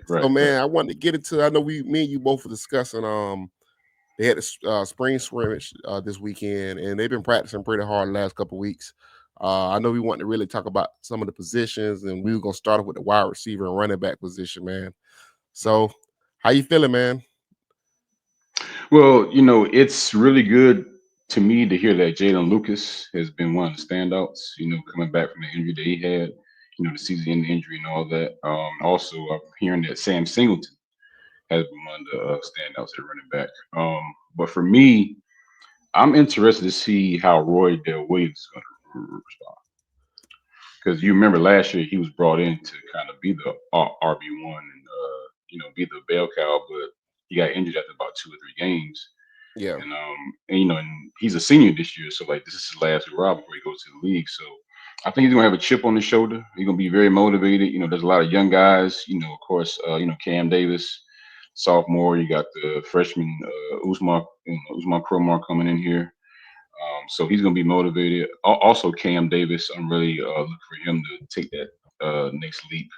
So, Right, right. man, I wanted to get into. I know me and you both were discussing. They had a spring scrimmage this weekend, and they've been practicing pretty hard the last couple weeks. I know we want to really talk about some of the positions, and we were gonna start off with the wide receiver and running back position, man. So, how you feeling, man? Well, it's really good to me to hear that Jalen Lucas has been one of the standouts, coming back from the injury that he had, the season ending injury and all that. Also, I'm hearing that Sam Singleton has been one of the standouts at running back. But for me, I'm interested to see how Roy Dale Williams is going to respond. Because you remember last year he was brought in to kind of be the RB1 and, be the bell cow, but he got injured after about 2 or 3 games. Yeah, And he's a senior this year, so like this is his last hurrah before he goes to the league. So I think he's gonna have a chip on his shoulder. He's gonna be very motivated. There's a lot of young guys. Of course, Cam Davis, sophomore. You got the freshman Usman Cromar coming in here. So he's gonna be motivated. Also, Cam Davis. I'm really looking for him to take that next leap.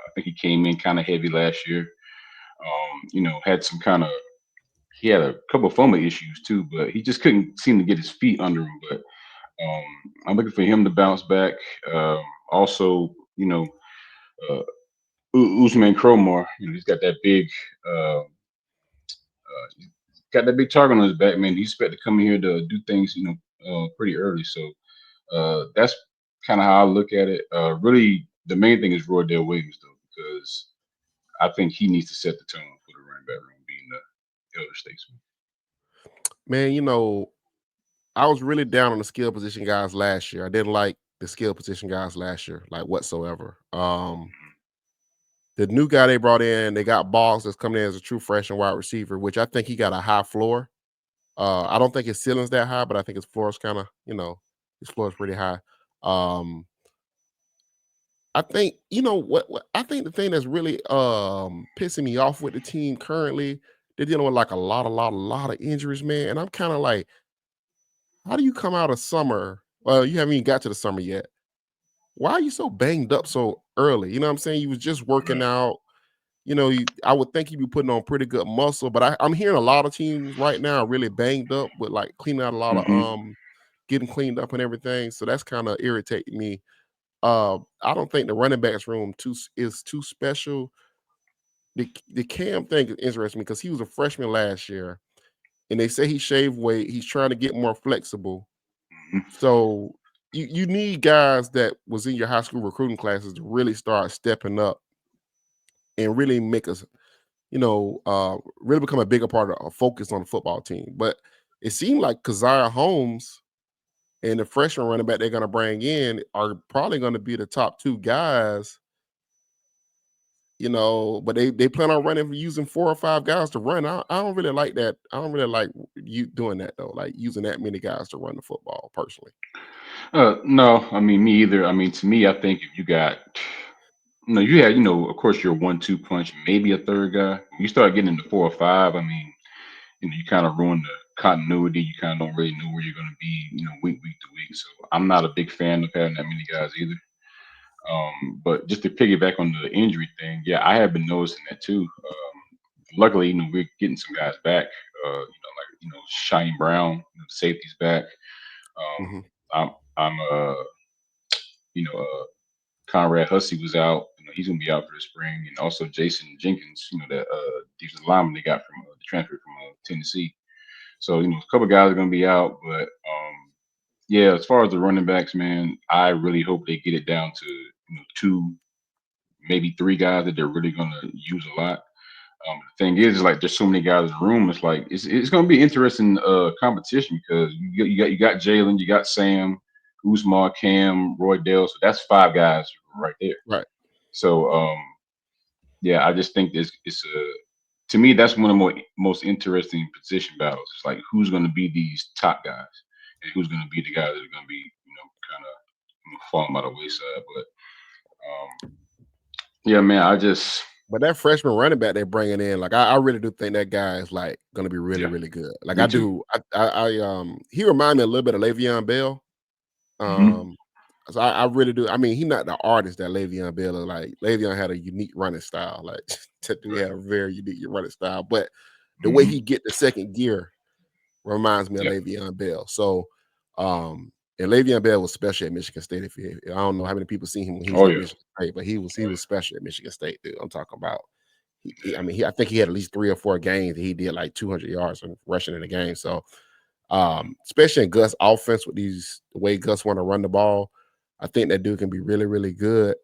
I think he came in kind of heavy last year. Had some kind of he had a couple of fumble issues too, but he just couldn't seem to get his feet under him. But um, I'm looking for him to bounce back. Also, uh, Usman Cromar, he's got that big, he's got that big target on his back, man. He's expected to come in here to do things, pretty early. So that's kind of how I look at it. Really, the main thing is Roydell Williams, though, because I think he needs to set the tone for the running back room, being the elder statesman. man. I was really down on the skill position guys last year. I didn't like the skill position guys last year, like whatsoever. The new guy they brought in, they got Boggs that's coming in as a true freshman wide receiver, which I think he got a high floor. I don't think his ceiling's that high, but I think his floor is kind of, his floor is pretty high. Um, I think, what I think the thing that's really pissing me off with the team currently, they're dealing with like a lot of injuries, man. And I'm kind of like, how do you come out of summer? Well, you haven't even got to the summer yet. Why are you so banged up so early? You know what I'm saying? You was just working Right. out. I would think you'd be putting on pretty good muscle, but I'm hearing a lot of teams right now are really banged up with like cleaning out a lot of Hmm. getting cleaned up and everything. So that's kind of irritating me. I don't think the running backs room is too special. The Cam thing interests me because he was a freshman last year, and they say he shaved weight. He's trying to get more flexible. Hmm. So you need guys that was in your high school recruiting classes to really start stepping up and really make us, really become a bigger part of a focus on the football team. But it seemed like Keziah Holmes and the freshman running back they're going to bring in are probably going to be the top two guys. But they plan on running using 4 or 5 guys to run. I don't really like that. I don't really like you doing that though, like using that many guys to run the football personally. No, I mean me either. I mean, to me, I think if you got, you had, of course, your 1-2 punch, maybe a third guy. When you start getting into 4 or 5, I mean, you kind of ruin the continuity. You kind of don't really know where you're going to be, week to week. So I'm not a big fan of having that many guys either. But just to piggyback on the injury thing, yeah, I have been noticing that too. Luckily, we're getting some guys back. Like Shiny Brown, safety's back. Hmm. I'm you know, Conrad Hussey was out. He's gonna be out for the spring, and also Jason Jenkins, that defensive lineman they got from the transfer from Tennessee. So a couple guys are gonna be out, but yeah, as far as the running backs, man, I really hope they get it down to 2, maybe 3 guys that they're really gonna use a lot. The thing is like there's so many guys in the room. It's like it's gonna be interesting competition because you got Jalen, you got Sam, Usma, Cam, Roy Dale. So that's 5 guys right there. Right. So yeah, I just think this it's a to me that's one of the most interesting position battles. It's like who's going to be these top guys and who's going to be the guys that are going to be kind of falling by the wayside. But yeah, man, I just But that freshman running back they're bringing in, like I really do think that guy is like going to be really, yeah, really good. Like me I too. do. He remind me a little bit of Le'Veon Bell. Hmm. Um, so I really do. I mean, he's not the artist that Le'Veon Bell is. Like Le'Veon had a unique running style. Like That dude Right. had a very unique running style, but the way Hmm. he get the second gear reminds me of Yep. Le'Veon Bell. So, and Le'Veon Bell was special at Michigan State. If you, I don't know how many people seen him when he was Oh at yeah. Michigan State, but he Oh was special at Michigan State, dude. I'm talking about. I mean, I think he had at least 3 or 4 games. He did like 200 yards and rushing in a game. So, yeah. especially in Gus' offense with the way Gus want to run the ball, I think that dude can be really, really good.